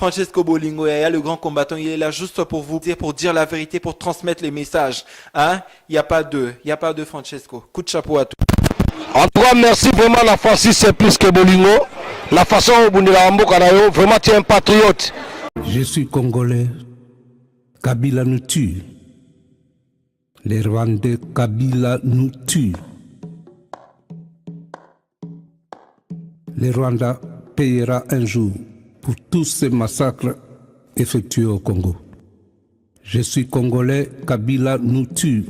Francesco Bolingo Yaya, le grand combattant, il est là juste pour vous dire, pour dire la vérité, pour transmettre les messages. Hein? Il n'y a pas deux. Il n'y a pas deux Francesco. Coup de chapeau à tous. En tout cas, merci vraiment la Francis, c'est plus que Bolingo. La façon dont vous avez vraiment tu es un patriote. Je suis congolais. Kabila nous tue. Les Rwandais, Kabila nous tue. Les Rwandais payera un jour pour tous ces massacres effectués au Congo. Je suis congolais, Kabila nous tue.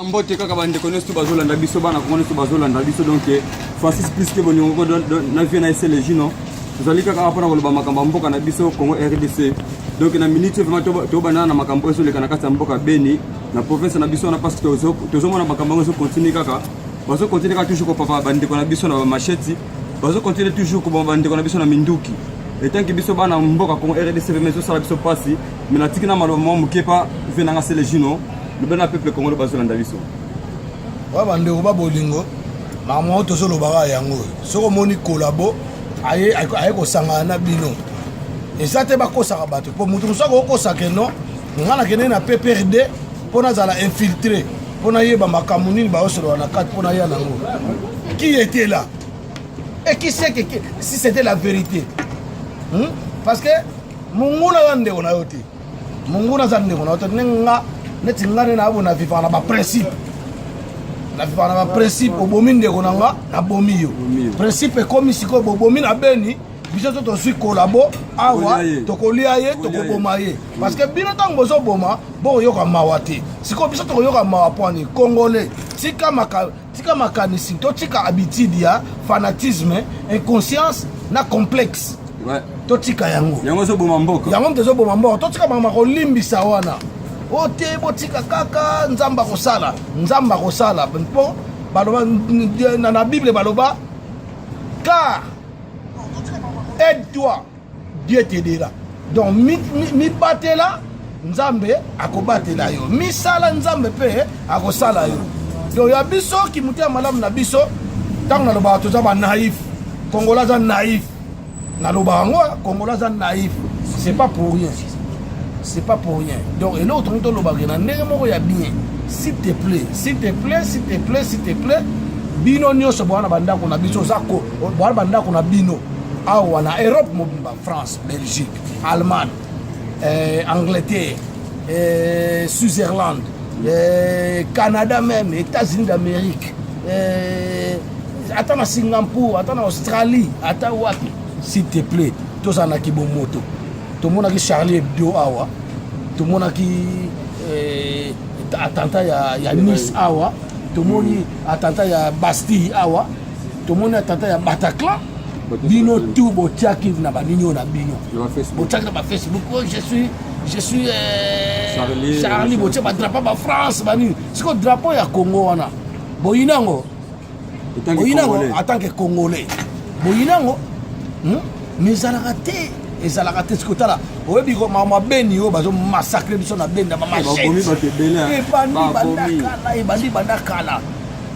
Mbote kaka bande connaissent bazolanda biso bana connaissent bazolanda biso donc Francis plus que Bolingo na vie na essayer les jino zali kaka apona koloba makambo mboka na biso Congo RDC donc na minute vraiment to bana na makambo eso le kana kata mboka Beni na province na biso na parce que tozo mona makambo eso continue kaka bazo continue kaka toujours ko papa bande ko na biso na macheti bazo continue toujours ko bande ko na biso na minduki et tant que biso bana mboka Congo RDC vraiment so sala biso pasi mais na tikina malo mo mukepa vena nga les jino le bon peuple congolais bazolanda biso wa bande ko Bolingo mama to solo baga yango soko moni kolabo aye ko sanga na bino et ça te ba ko saka bato pour mutu soko ko saka non ngana kene na PPRD pona zala infiltré pona yeba makamuni ba osolo na 4 pona ya nango qui était là et qui sait que si c'était la vérité parce que munguna wande ona yote munguna zande ona yote nga neti ngane na abo na vivre na ba principe na vivre na ba principe obomi ndeko nanga na bomi yo principe comme siko bobomi na beni biso to suis collabo awa to kolia ye to koboma ye parce que bino tango bozo boma bo yoka mawate siko biso to yoka mawaponi congolais tika makanisi to tika habitude ya fanatisme inconscience na complexe to tika yango zo boma mboka yango mtezo boma mboka to tika mama ko limbisa wana ote botika kaka nzamba kosala mpo baloba na Bible baloba car aide-toi Dieu t'aidera donc mi batela nzambe akobatela yo mi sala nzambe pe akosala yo donc ya biso ki mutia malamu na biso tango na loba to za ba naïf congolais za naïf na loba ngo congolais za naïf c'est pas pour rien. C'est pas pour rien. Donc, et l'autre, on te bien. S'il te plaît, bino nyos boana banda kuna biso zako, boana banda kuna bino. Awa na Europe mobimba, France, Belgique, Allemagne, Angleterre, Suisse-Irlande, Canada même, États-Unis d'Amérique, attends à Singapour, attends à Australie, attends wapi. S'il te plaît, tous en a qui bon moto. Tout le monde a qui Charlie Hebdo awa, tout le monde a qui attentat ya Nice awa, tout le monde a attentat ya Bastille awa, tout le monde a attentat ya Bataclan. Bino tout botiaki na banino na bino. Botiaki na Facebook. Oh, je suis Charlie botiaki ba drapeau ba France bani. Siko drapeau ya Congo wana. Boyinango. Boyinango en tant que Congolais. Boyinango. Mais ezalaka te siko tala oyebi ko mama beni o bazo massacrer biso na benda mama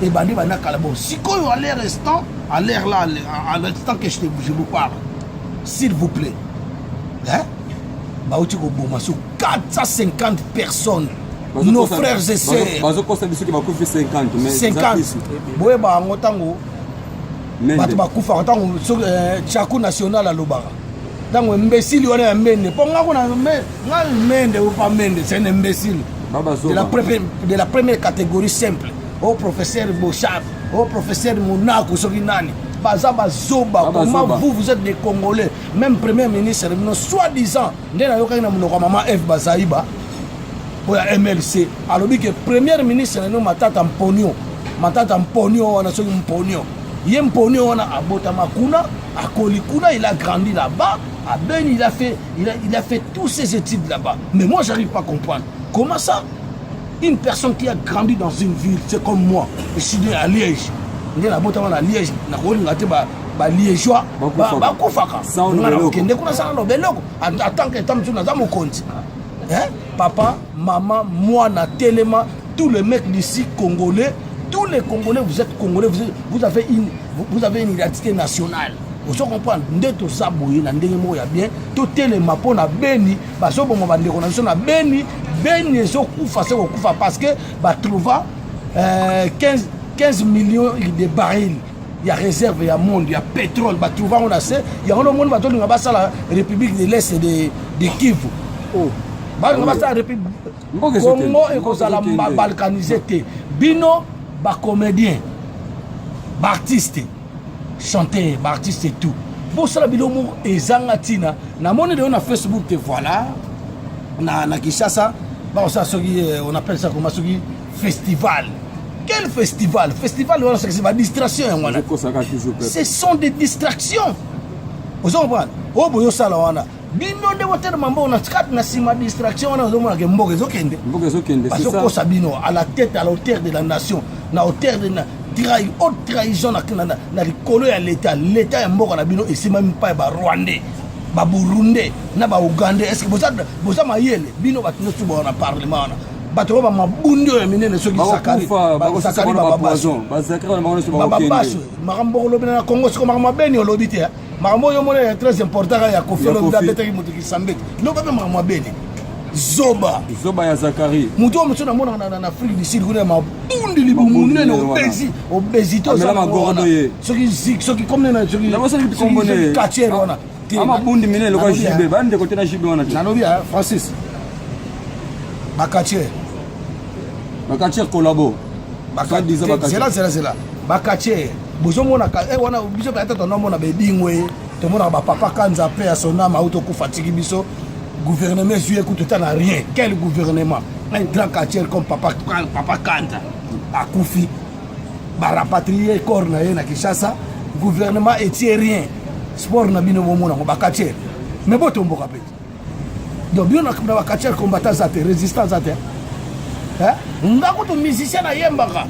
ebandi bandakala bon sikoyo à l'air restant à l'air là à l'instant que je vous parle s'il vous plaît hein baouti ko boma sur 450 personnes nos frères et sœurs bazo kosa biso ki bakufi 50 mais 50 boye ba ngotango bato bakufa tango chaku national à Lobara. Donc imbécile on est un mende. Pour nga kuna nga mende ou pas mende, c'est un imbécile. De la première catégorie simple. Au professeur Bochab, au professeur Monaco Soginani. baza bazoba. Comment vous êtes des Congolais, même premier ministre, soi-disant, maman F Bazaïba, pour la MLC, alors que premier ministre, matata mpogno, on a son mpogno. Yem pogno, on a Abotamakuna, à Kolikuna, il a grandi là-bas, à Ben, il a fait tous ses études là-bas. Mais moi, j'arrive pas à comprendre. Comment ça? Une personne qui a grandi dans une ville, c'est comme moi, je suis né à Liège. Je suis à Liège, je suis liégeois, papa, maman, moi, Téléma, tous les mecs d'ici congolais, tous les Congolais, vous êtes Congolais, vous avez une identité nationale. Vous comprenez, ndeto sabouye na ndenge mo ya bien, to Téléma po na beni, ba so bon ba ndeko na so na beni so kufa se ko kufa parce que ba trouva 15 millions de barils. Il y a réserve, il y a monde, il y a pétrole, bah trouva on a c'est, il y a un monde bateau dans la République de l'Est de Kivu. Oh. Bah on va ça République Congo et kozala balkanisé té. Bino ba comédien, ba artiste, chanteur, ba artiste et tout. Bon ça la bilomo ezanga tina, na moni de on a Facebook te voilà. Na Kinshasa, bah ça on appelle ça comme ça festival. Quel festival? Festival, c'est ma distraction. Ce sont des distractions. Vous comprenez? Oh, vous savez, bino de water mambo na skat na sima distraction on a demandé que mboke zokende parce que Sabino à la tête à l'auteur de la nation na auteur de la haute trahison na likolo ya l'état ya mboka na bino et c'est même pas ba Rwandais ba Burundais na ba Ougandais. Est-ce que vous avez mayele bino batino tuba na parlement na bato ba mabundi ya minene soki sakari ba poison ba zakari ba baso makambo lobina na Congo siko makambo beni olobi te makambo yo mona très important ya kofelo ndabeta ki mutu kisambeki no ba makambo beni zoba ya zakari mutu mutu na mona na Afrique du Sud kuna mabundi libu munene obésité soki comme na soki na bosa ki kombone kachero wana amabundi minene lokwa jibe bande kote na jibe wana na lobi Francis Bakache collabo. C'est là. Bakache. Bozomona wana biso peut-être ton nom na bedingwe. Tout le monde ba papa kanza pe à son âme auto ku fatigi biso. Gouvernement juillet coûte tant rien. Quel gouvernement? Un grand quartier comme papa Kanta. A Koufi. Ba rapatrier corps na Kinshasa. Gouvernement etie rien. Sport na bino momona Bakache. Mais botombo kapeti. Donc bien na Bakache combattant ça résistance ça. Ngakuto musicien na yembaka.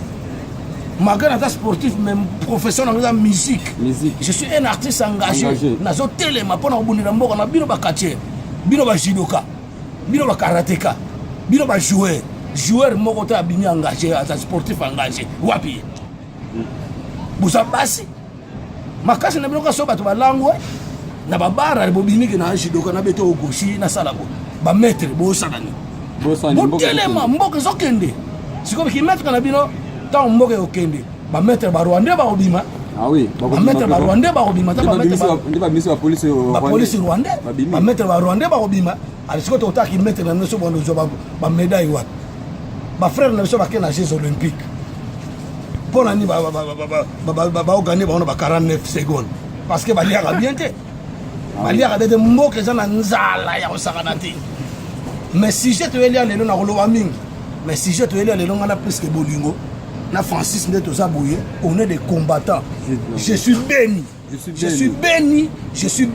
Malgré ta sportif même professionnel dans la musique. Je suis un artiste engagé. Nazo Téléma pona obundira mboka na bino Bakache. Bino ba judoka. Bino ba karatéka. Bino ba joueur moko ta bini engagé, un sportif engagé. Wapi. Busa basi. Makasi na bino ka so bato ba langwe. Na babara bobimi ke na judoka na beto ogoshi na salabo. Ba maître bo sanani. Téléma mboka zokende sikobi ki mettre na bino tant mboka okende ba mettre ba Rwandais ba obima ah oui ba mettre ba Rwandais ba obima ta ba mettre ba ministre ba police Rwandais ba mettre ba Rwandais ba obima ali sikoto otaki mettre na noso bondo zo ba médaille wat ba frère na so ba kena Jeux olympiques pour nani ba ogane ba on ba 49 secondes parce que ba liaka bien te ba liaka de mboka za na nzala ya osakana te. Mais si je te veux aller na roloba mingi, mais si je te veux aller on a plus que Bolingo, na Francis Ndeto Zabouye, on est des combattants. Je suis béni. Je suis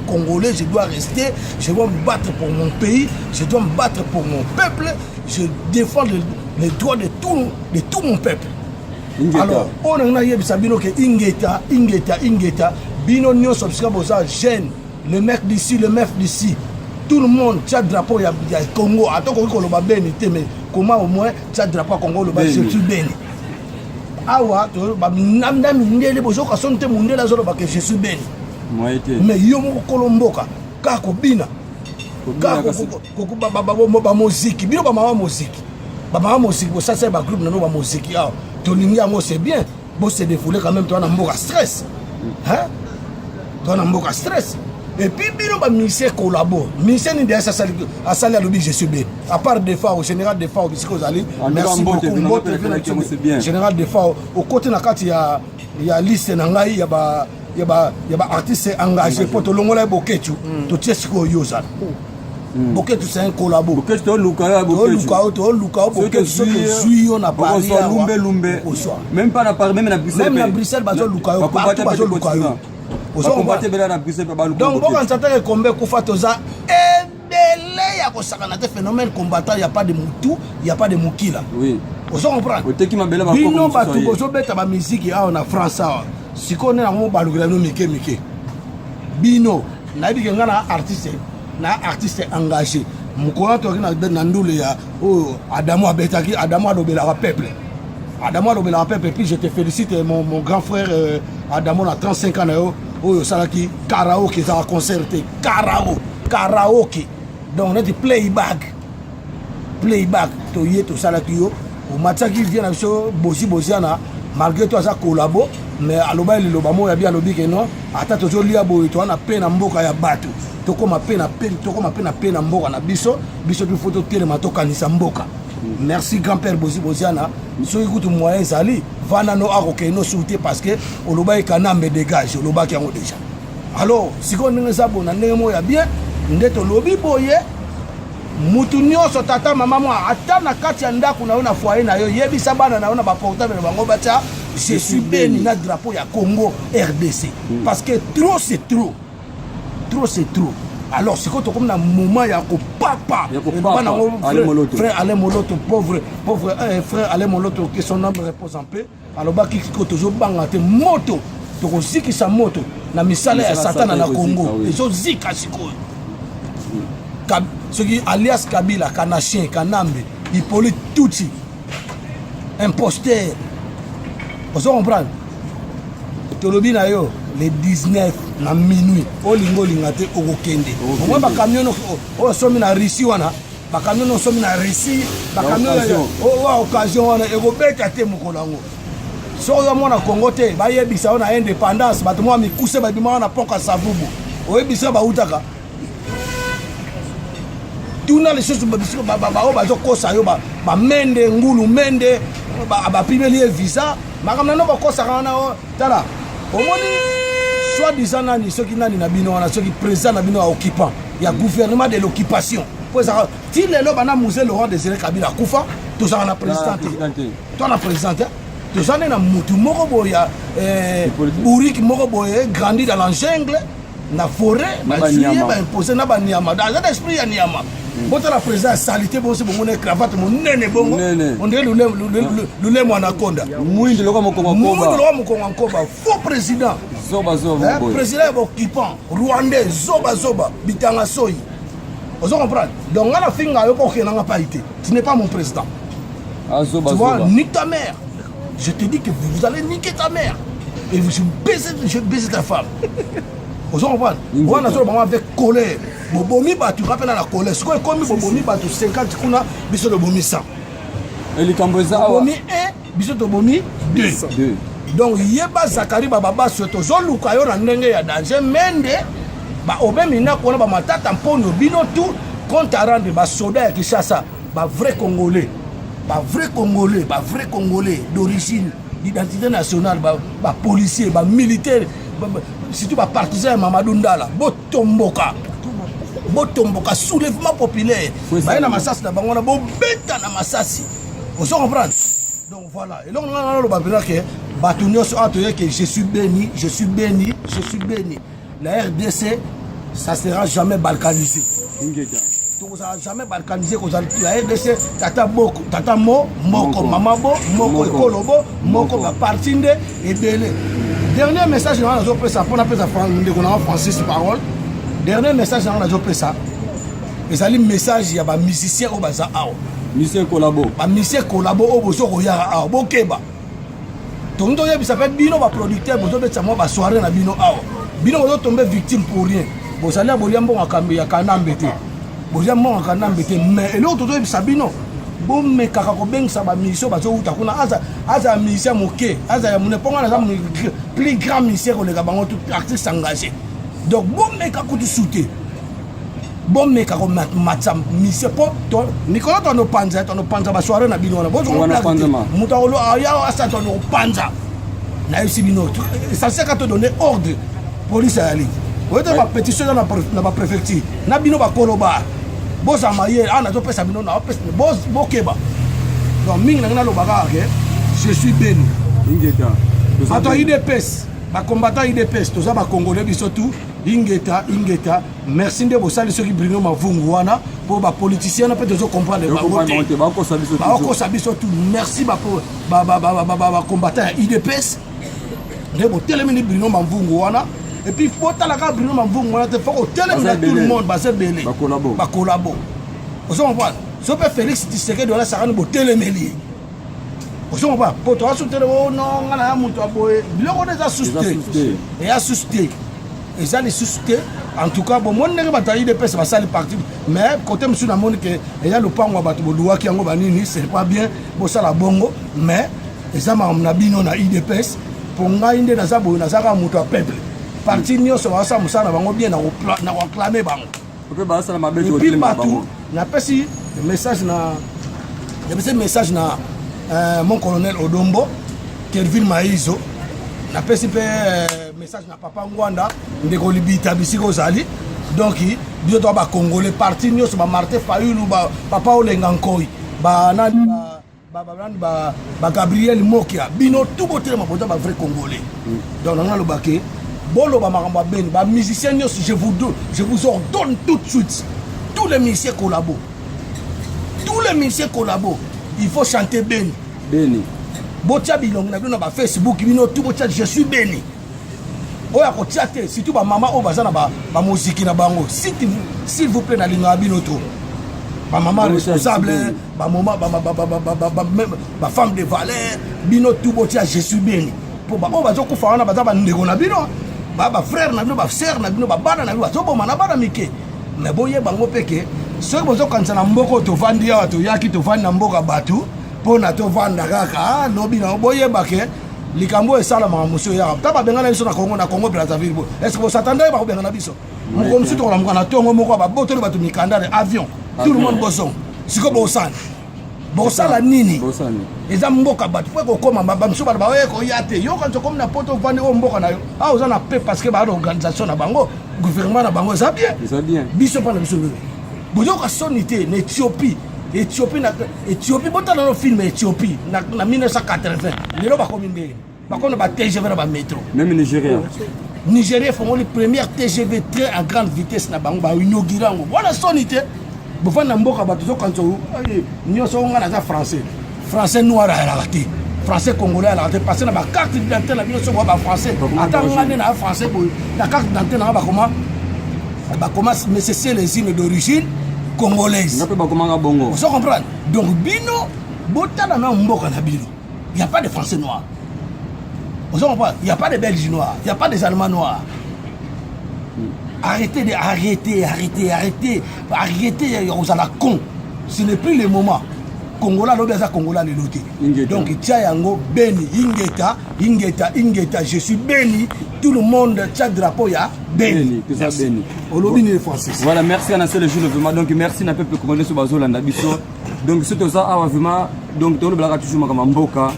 congolais, je dois rester, je dois me battre pour mon pays, je dois me battre pour mon peuple, je défends les droits de tout mon peuple. Alors, on a yebisa bino que ingeta, bino nyo subscribe aux jeunes, le mec d'ici, le meuf d'ici. Tout le monde, tu as drapeau, il y a Congo. Attends qu'on le béni, mais comment au moins tu as drapeau Congo, le je suis béni. Awa, tu as namda mindele, bozo ka sonte mundela zolo ba que je suis béni. Mais yo mo kolomboka, kako bina. Kako koko ba musique, bino ba mama musique. Ba mama musique, ça c'est ba groupe na ba musique. Ah, to linga mo c'est bien. Bo se défouler quand même toi na mboka stress. Hein? Toi na mboka stress. Et puis bino ba ministère collabo ministère ni derrière ça à lobby je suis bien à part des fois au général des fois au bisiko zali merci beaucoup général des fois au côté na kati ya liste na ngai ya ba artiste engagé pour to longola boketu to tiesiko yoza boketu c'est un collabo boketu to luka boketu ce que zuyo na Paris lumbe même pas na Paris même na Bruxelles bazo luka yo partout bazo luka yo donc bon quand ça combat kufa toza ebele ya kosakana te phénomène combattant il y a pas de mutu il y a pas de mukila oui on comprend bino batu bozo beta ba musique a na France a sikone na mo balugela no mike bino na bi ngana artiste engagé mukona to na ndule ya Adamo abetaki Adamo alobela wa peuple et puis je te félicite mon grand frère Adamo na 35 ans oyo salaki karaoke za concerté karaoke donc on a dit playback to yé to salaki yo o mataki vient na biso bosiana malgré toi ça collabo mais aloba le lobamo ya bien lobi que non ata to lia boy to na pe na mboka ya bato to koma pe na mboka na biso tu photo tele matoka ni sa mboka. Merci grand-père Bosiana. So écoute moyen zali vana no aroke no souté parce que oloba kanambe dégage oloba ki yango déjà. Alors siko ndenge sabo na ndenge mo ya bien ndeto lobi boye mutu nyonso tata mama mo ata na kati ya ndako na foyer na yo yebisa bana na ba portable bango bacha je suis béni na drapeau ya Congo RDC parce que trop c'est trop. Alors c'est quand on comme un moment il y a papa frère Alain Moloto pauvre frère Alain Moloto que son âme repose en paix alors bah qui toujours bangate moto to ziki sa moto na misala ya satana na Congo ezo zika siko ce qui alias Kabila Kanachien Kanambe Hippolyte Tutsi imposteur on se comprend tolobi na yo le 19 na minuit olingo lingate okokende omwe ba camion o somi na Russie wana ba camion o somi na Russie ba camion o occasion wana ekobeta te mukolango so yo mona Congo te ba yebisa ona indépendance bato mwa mikuse ba bima na poka savubu oyebisa ba utaka tuna les choses ba zo kosa yo ba mende ngulu mende ba pimeli visa makamna no ba kosa kana tala omoni soi-disant nani ceux qui nani na bino wana ceux qui présent na bino occupant il y a gouvernement de l'occupation pour ça ti lelo bana musée Laurent Désiré Kabila kufa to ça na président to na président to ça na mutu moko boya Bourique moko boye grandi dans la jungle na forêt ba juillet ba imposer na ba niama dans l'esprit ya niama bota la président salité bo se bo mona cravate mon nene bongo on dirait le anaconda muindi loko mokongo nkoba faux président zoba président occupant rwandais zoba bitanga soyi on comprend donc on a finga yo ko kenanga pas été tu n'es pas mon président tu vois nique ta mère je te dis que vous allez niquer ta mère et je baise ta femme on comprend on a seulement avec colère bobomi batu rappelle la colère ce qu'on comme bobomi batu 50 kuna biso de bomi 100 et les camboza bomi 1 biso de bomi 2 donc yeba Zakari baba soto zoluka yo na ndenge ya danger mende ba obemina kona ba matata mpono bino tout compte à rendre ba soda ya Kinshasa ba vrai congolais d'origine d'identité nationale ba policier ba militaire surtout ba partisan Mamadou Ndala botomboka soulèvement populaire ba na masasi na bango na bo beta na masasi on se comprend donc voilà et donc on a le que batunyo so atoye que je suis béni la RDC ça sera jamais balkanisé tout ça jamais balkanisé que la RDC tata moko mamabo moko ekolobo moko ba partinde et belé dernier message on a fait ça pour appeler ça Francis parole dernier message on a fait ça et ça le message ya ba musicien au baza ao musicien collabo au bozo koya ao bokeba tondo yebisa fait bino ba producteur bozo betsa mo ba soirée na bino ao bino bozo tomber victime pour rien bozali aboliambo ngakambe ya kanambe te bozali kanambe te mais et l'autre tozo yebisa bino bomme kaka ko bengisa ba mission bazo uta kuna aza musicien moke aza ya mune ponga na plus grand musicien ko le bango tout artiste engagé donc bomeka kutu sute bomeka ko matsa mise po to mikolo to no panza basoare na bino na bozo ko mutalo aya asa to no panza na yusi bino ça c'est quand donner ordre police ali oto ba pétition na ba préfecture na bino ba koloba boza maye ana to pesa bino na pesa boz bokeba donc mingi na lo baga ke je suis béni ingeta attends IDPS ba combattant IDPS to za ba congolais biso tout ingeta merci de bosali ceux qui Bruno Mavungu wana pour ba politicien na peut de comprendre ba ko sabiso tout merci ba combattant IDPS de bo telemini Bruno Mavungu wana et puis faut la ka Bruno Mavungu wana te faut telemini tout le monde ba se belé ba collabo vous comprenez so pe Félix Tshisekedi wana sakani bo telemeli vous comprenez pour toi soutenir non ngana muto aboye biloko déjà susté et assusté et ça les suscité en tout cas bon mon nègre bataille de paix ça va salir parti mais côté monsieur na moni que il y a le pango bato bodoua qui ngo banini c'est pas bien pour ça la bongo mais et ça ma na bino na IDPS pour ngai inde na za boyo na za ka muto peuple parti nyoso wa sa musana bango bien na réclamer bango OK ba ça ma beto puis partout na pesi message na il y a message na mon colonel Odombo Kelvin Maizo na pesi pe message na papa Ngwanda ndeko libita bisiko zali donc bio to ba congolais parti nyoso ba Martin Fayulu ba papa Olenga Nkoi ba nani ba Gabriel Mokia bino tout botere ma boza ba vrai congolais donc na lo baké bolo ba makamba ben ba musicien nyoso je vous ordonne tout de suite tous les musiciens collabo il faut chanter Beni botia bilongo na bino ba Facebook bino tout botia je suis béni oya ko tiate surtout ba mama o bazana ba musique na bango s'il vous plaît na linga bino to ba mama responsable ba mama ba femme de valeur bino tout botia je suis béni pour ba o bazo ko fa wana bazaba ndeko na bino ba frère na bino ba sœur na bino ba bana na bino bazo boma na bana mike mais boye bango peke so bozo kanza na mboko to vandi ya to yaki to vandi na mboka batu pona to vanda kaka lobi na boye bake likambo esala ma monsieur ya taba bengana biso na Congo Brazzaville est-ce que vous s'attendez ba bengana biso mo comme si to la mkana tongo moko ba boto ba to mikanda avion tout le monde boson siko bosala nini eza mboka batu po ko koma ba mso ba ko yate yo quand comme na poto vandi o mboka na yo ah oza na paix parce que ba organisation na bango gouvernement na bango ça bien biso pa na biso bozo ka sonité na Éthiopie botana no film Éthiopie na 1980 lelo ba komi ndé ba kono ba TGV na ba métro même Nigeria font les premières TGV train à grande vitesse na bango ba inaugurango voilà sonité bo fa na mboka ba to kanto nyoso nga na français noir à la raté français congolais à la raté passer na ba carte d'identité na bino so ba français attends na français bo la carte d'identité na ba comment mais c'est les hymnes d'origine congolaise. Vous comprenez? Donc, Bino, Botana na mboka na Bino. Il n'y a pas de Français noirs. Vous comprenez? Il n'y a pas de Belges noirs. Il n'y a pas des Allemands noirs. Arrêtez, vous allez con. Ce n'est plus le moment. Congola l'obéza Congola le loté. Donc tia yango béni ingeta je suis béni tout le monde tcha drapeau ya béni olobini les français. Voilà, merci à Nassel le jour vraiment donc merci na peuple congolais sur bazolanda biso. Donc c'est ça a vraiment donc to le blaga toujours makama mboka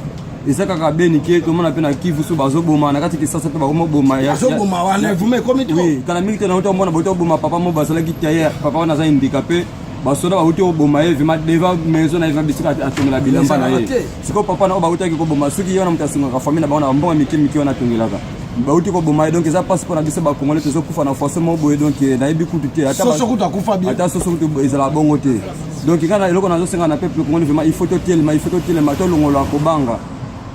et ça kaka béni qui tout le monde a pena kivu sur bazoboma na kati ki ça peut ba boma ya bazoboma wala vous me comme oui kana mingi tena on mona boto boma papa mo bazala ki tia papa na za handicapé basoda bauti oboma ye vima deva maison na eva bisika atongela bilamba na ye siko papa na bauti ko boma suki yona mutasinga ka famille na bana mbonga miki wana tongelaka bauti ko boma donc eza passe pour na biso ba congolais to kufa na forcément boye donc na yebi kutu te ata so kuta kufa bien ata so kutu ezala bongo te donc kana eloko nazo senga na peuple congolais vraiment il faut to tiele ma to longola ko banga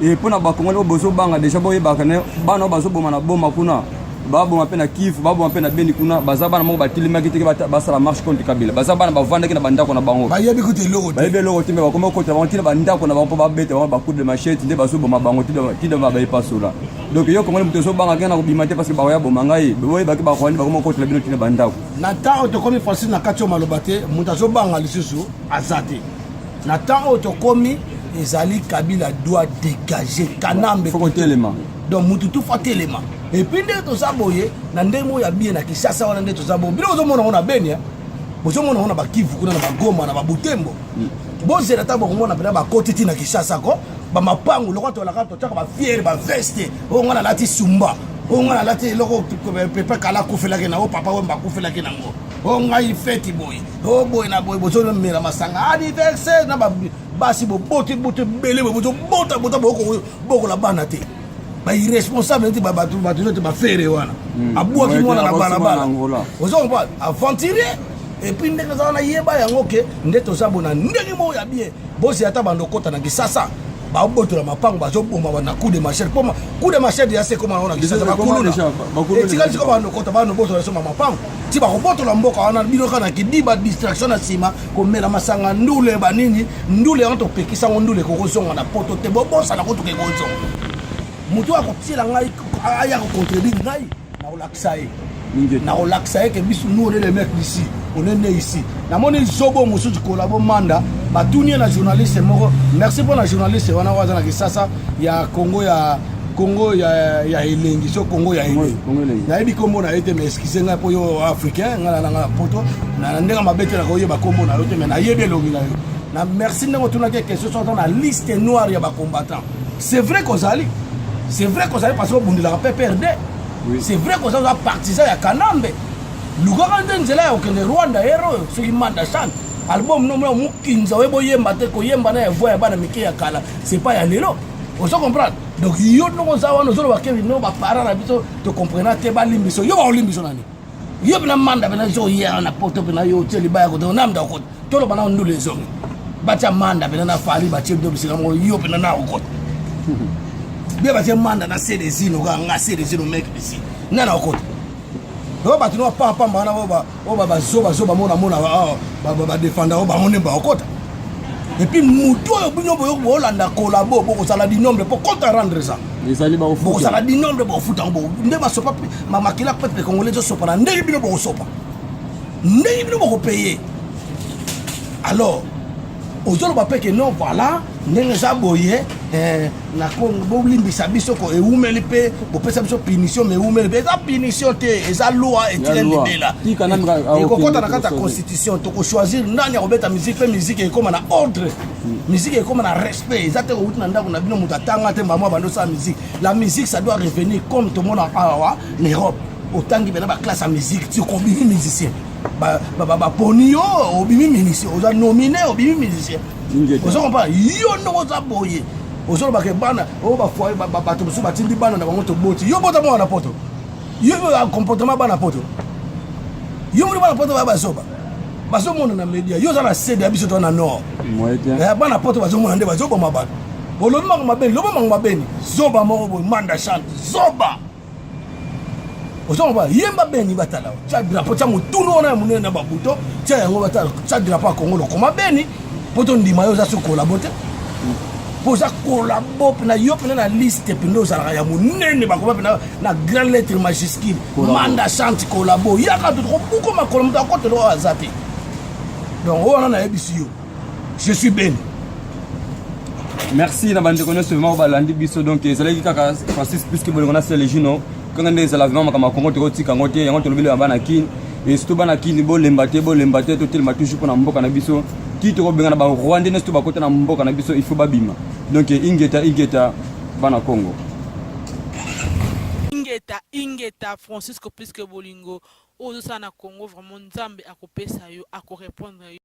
et pona ba congolais bozo banga déjà boye ba kana bana bazo boma na boma kuna babo mapena kifu babo mapena beni kuna bazaba na mo batilima kiteke basala marche contre Kabila bazaba na bavanda kina bandako na bango bayebi kuti logo bayebi logo timbe bakoma ko taba tina bandako na bango ba bete ba coup de machette nde baso boma bango tida ba baye pasola donc yo komoni muteso banga kana ko bimate parce que ba ya boma ngai boye baki ba kwani bakoma ko tila bino tina bandako na temps to komi force na katio malobate mutaso banga lisusu azate na temps to komi ezali Kabila doit dégager kanambe faut qu'on téléma donc mutu tout fa telema et puis nde to saboye na ndemo ya bien na Kinshasa wana nde to sabo bino ozomona ona Beni bozomona ona bakivu kuna na bagoma na babutembo bozela ta bomona pena bakotiti na Kinshasa ko ba mapangu lokwato la kato tshaka ba fiere ba veste ngana lati sumba ngana lati loko pepe kala kufela ke na o papa wemba kufela ke nango ngai feti boy boy na boy bozo mera masanga anniversaire na basi bobote bote bele bozo bota boko la bana te ba irresponsable te ba batu te ba fere wana abua ki mona na bana ozo ba aventurier et puis ndenge za na yeba yango ke ndeto sabona ndenge mo ya bien bosi ata bando kota na Kisasa ba boto la mapango bazo bomba na coup de machette poma coup de machette ya se comment on a Kisasa ba kuluna et tika tika bando kota bando boto la mapango ti ba boto la mboka wana bino kana kidiba distraction na sima ko mela masanga ndule ba nini ndule onto pekisa ndule ko zonga na poto te bobosa na ko to ke ko zonga mutu akotila ngai aya ko contribuer ngai na olaksaye na olaksaye ke bisu nous on est les mecs d'ici on est né ici na moni zobo musu collabo manda batunie na journaliste moko merci pour la journaliste wana waza na Kisasa ya Congo ya elengi so Congo ya elengi na ebi kombo na ete mais excusez ngai po yo africain ngala na poto na ndenga mabete na ko yeba kombo na yote mais na yebe longi na yo na merci ndengo tuna ke question sont dans la liste noire ya ba combattants c'est vrai qu'ozali parce que Bundila a perdu. Oui. C'est vrai que ça a partisan à Kanambe. Luganda nzela ya okende Rwanda hero so imanda sana. Album no mo mukinza webo yemba te ko yemba na voix ya bana mike ya kala. C'est pas ya lelo. On se comprend. Donc yo no za wana zo ba kevi no ba para na biso to comprendre te ba limbiso. Yo ba limbiso nani. Yo bina manda bina zo ya na poto bina yo teli ba ko do namda ko. Tolo bana ndule zo. Bacha manda bina na fali ba chebdo bisika mo yo bina na ko. Bien parce manda na CDC no nga CDC no mec ici nana okota do ba tino papa mbana ba zoba mona ba défendre ba mone ba okota et puis muto yo bino boyo bolanda collabo boko sala di nombre pour compte rendre ça les ali ba boko sala di nombre bo futa bo nde ba sopa mama kila peuple congolais zo sopa na ndenge bino bo sopa ndenge bino bo payer alors ozolo ba peke non voilà ndenge za boye na Congo bolimbisa biso ko eumeli pe bopesa biso punition mais eumeli pe eza punition te eza loi etilendela ekokota na kata constitution to ko choisir nani akobeta musique pe musique ekoma na ordre musique ekoma na respect eza te outi na ndako na bino mutu atanga te mbamo bando sa musique la musique ça doit revenir comme tout le monde awa en Europe autant que ba classe à musique tu combini musicien ba poni yo obimi musicien oza nominé obimi musicien ozo comprendre yo no za boye ozo ba ke bana o ba foi ba to so ba tindi bana na bango to boti yo bota mo na poto yo comportement bana poto yo mo bana poto ba soba baso mo na media yo za na sede abiso to na no bana poto baso mo na nde baso boma bana bolomi ma mabeni lobo ma mabeni zoba mo bo manda chante zoba ozo ba yemba beni batala cha drapeau cha mutuno na munene na babuto cha yango batala cha drapeau a Congo ko mabeni poto ndima yo za so collaborer pour ça collabo na yo pena na liste peno za ya munene bakoba pena na grand lettre majuscule manda chante collabo yaka to ko buko makolo mta ko telo azapi donc on a ebisi yo je suis ben merci na bande kono seulement balandi biso donc ezalaki kaka Francis puisque bolingona c'est les jino quand on est à la vraiment comme Congo to tika ngote yango to lobile bana kin et surtout bana kin bolemba te to tellement toujours pour na mboka na biso qui to benga na ba Rwanda nesto ba kota na mboka na biso il faut babima donc ingeta bana Congo ingeta Francisco puisque bolingo ozo sana Congo vraiment nzambe akopesa yo akorépondre